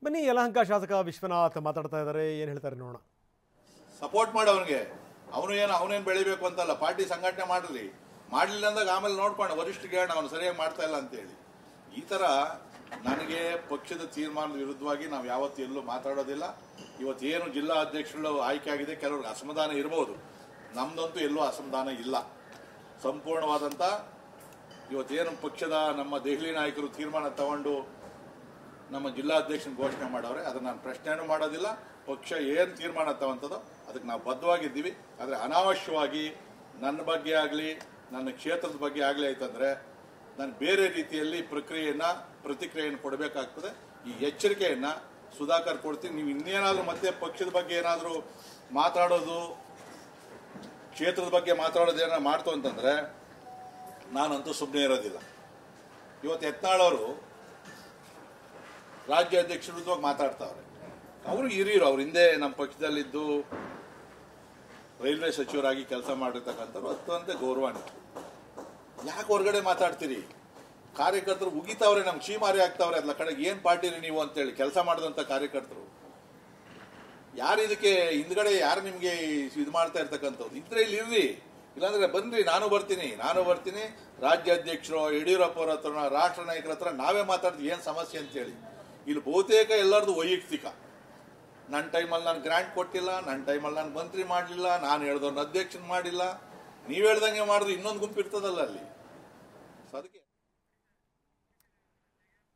ಬನ್ನಿ, ಯಲಹಂಕ ಶಾಸಕ ವಿಶ್ವನಾಥ್ ಮಾತಾಡ್ತಾ ಇದ್ದಾರೆ. ಏನು ಹೇಳ್ತಾರೆ ನೋಡೋಣ. ಸಪೋರ್ಟ್ ಮಾಡೋನಿಗೆ ಅವನೇನು ಬೆಳಿಬೇಕು ಅಂತಲ್ಲ, ಪಾರ್ಟಿ ಸಂಘಟನೆ ಮಾಡಲಿಲ್ಲ ಅಂದಾಗ ಆಮೇಲೆ ನೋಡ್ಕೊಂಡು ವರಿಷ್ಠರಿಗೆ ಅವನು ಸರಿಯಾಗಿ ಮಾಡ್ತಾ ಇಲ್ಲ ಅಂತೇಳಿ. ಈ ಥರ ನನಗೆ ಪಕ್ಷದ ತೀರ್ಮಾನದ ವಿರುದ್ಧವಾಗಿ ನಾವು ಯಾವತ್ತೂ ಎಲ್ಲೂ ಮಾತಾಡೋದಿಲ್ಲ. ಇವತ್ತೇನು ಜಿಲ್ಲಾ ಅಧ್ಯಕ್ಷರು ಆಯ್ಕೆ ಆಗಿದೆ, ಕೆಲವ್ರಿಗೆ ಅಸಮಾಧಾನ ಇರ್ಬೋದು, ನಮ್ದಂತೂ ಎಲ್ಲೂ ಅಸಮಾಧಾನ ಇಲ್ಲ. ಸಂಪೂರ್ಣವಾದಂಥ ಇವತ್ತೇನು ಪಕ್ಷದ ನಮ್ಮ ದೆಹಲಿ ನಾಯಕರು ತೀರ್ಮಾನ ತಗೊಂಡು ನಮ್ಮ ಜಿಲ್ಲಾ ಅಧ್ಯಕ್ಷನ ಘೋಷಣೆ ಮಾಡವ್ರೆ, ಅದನ್ನು ನಾನು ಪ್ರಶ್ನೆನೂ ಮಾಡೋದಿಲ್ಲ. ಪಕ್ಷ ಏನು ತೀರ್ಮಾನ ತಗೊಂತದೋ ಅದಕ್ಕೆ ನಾವು ಬದ್ಧವಾಗಿದ್ದೀವಿ. ಆದರೆ ಅನಾವಶ್ಯವಾಗಿ ನನ್ನ ಬಗ್ಗೆ ಆಗಲಿ ನನ್ನ ಕ್ಷೇತ್ರದ ಬಗ್ಗೆ ಆಗಲಿ ಆಯ್ತಂದ್ರೆ ನಾನು ಬೇರೆ ರೀತಿಯಲ್ಲಿ ಪ್ರತಿಕ್ರಿಯೆಯನ್ನು ಕೊಡಬೇಕಾಗ್ತದೆ. ಈ ಎಚ್ಚರಿಕೆಯನ್ನು ಸುಧಾಕರ್ ಕೊಡ್ತೀನಿ. ನೀವು ಇನ್ನೇನಾದರೂ ಮತ್ತೆ ಪಕ್ಷದ ಬಗ್ಗೆ ಏನಾದರೂ ಮಾತಾಡೋದು, ಕ್ಷೇತ್ರದ ಬಗ್ಗೆ ಮಾತಾಡೋದು ಏನಾದ್ರು ಮಾಡ್ತು ಅಂತಂದರೆ ನಾನಂತೂ ಸುಮ್ಮನೆ ಇರೋದಿಲ್ಲ. ಇವತ್ತು ಯತ್ನಾಳ್ ಅವರು ರಾಜ್ಯ ಅಧ್ಯಕ್ಷರ ವಿರುದ್ಧವಾಗಿ ಮಾತಾಡ್ತಾವ್ರೆ. ಅವರು ಹಿರಿಯರು, ಅವ್ರ ಹಿಂದೆ ನಮ್ಮ ಪಕ್ಷದಲ್ಲಿದ್ದು ರೈಲ್ವೆ ಸಚಿವರಾಗಿ ಕೆಲಸ ಮಾಡಿರ್ತಕ್ಕಂಥವ್ರು, ಅತ್ಯಂತ ಗೌರವಾನ್ವಿತ. ಯಾಕೆ ಹೊರಗಡೆ ಮಾತಾಡ್ತೀರಿ? ಕಾರ್ಯಕರ್ತರು ಉಗಿತಾವ್ರೆ, ನಮ್ಗೆ ಚೀಮಾರಿ ಆಗ್ತಾವ್ರೆ ಅದ್ಲ ಕಡೆಗೆ. ಏನು ಪಾರ್ಟಿರಿ ನೀವು ಅಂತೇಳಿ ಕೆಲಸ ಮಾಡಿದಂಥ ಕಾರ್ಯಕರ್ತರು ಯಾರು ಇದಕ್ಕೆ ಹಿಂದ್ಗಡೆ ಯಾರು ನಿಮಗೆ ಇದು ಮಾಡ್ತಾ ಇರ್ತಕ್ಕಂಥವ್ರು ಇದ್ರೆ ಇಲ್ಲಿ ಇರ್ರಿ, ಇಲ್ಲಾಂದ್ರೆ ಬನ್ರಿ, ನಾನು ಬರ್ತೀನಿ. ರಾಜ್ಯ ಅಧ್ಯಕ್ಷರು ಯಡಿಯೂರಪ್ಪ ಅವ್ರ ಹತ್ರ, ರಾಷ್ಟ್ರ ನಾಯಕರ ಹತ್ರ ನಾವೇ ಮಾತಾಡ್ತೀವಿ ಏನು ಸಮಸ್ಯೆ ಅಂತೇಳಿ. ಇಲ್ಲಿ ಬಹುತೇಕ ಎಲ್ಲರದು ವೈಯಕ್ತಿಕ. ನನ್ನ ಟೈಮಲ್ಲಿ ನಾನು ಗ್ರಾಂಟ್ ಕೊಟ್ಟಿಲ್ಲ, ನನ್ನ ಟೈಮಲ್ಲಿ ನಾನು ಮಂತ್ರಿ ಮಾಡಲಿಲ್ಲ, ನಾನು ಹೇಳ್ದವ್ರನ್ನ ಅಧ್ಯಕ್ಷನ ಮಾಡಿಲ್ಲ, ನೀವು ಹೇಳ್ದಂಗೆ ಮಾಡಿದ್ರೆ ಇನ್ನೊಂದು ಗುಂಪು ಇರ್ತದಲ್ಲ ಅಲ್ಲಿ. ಅದಕ್ಕೆ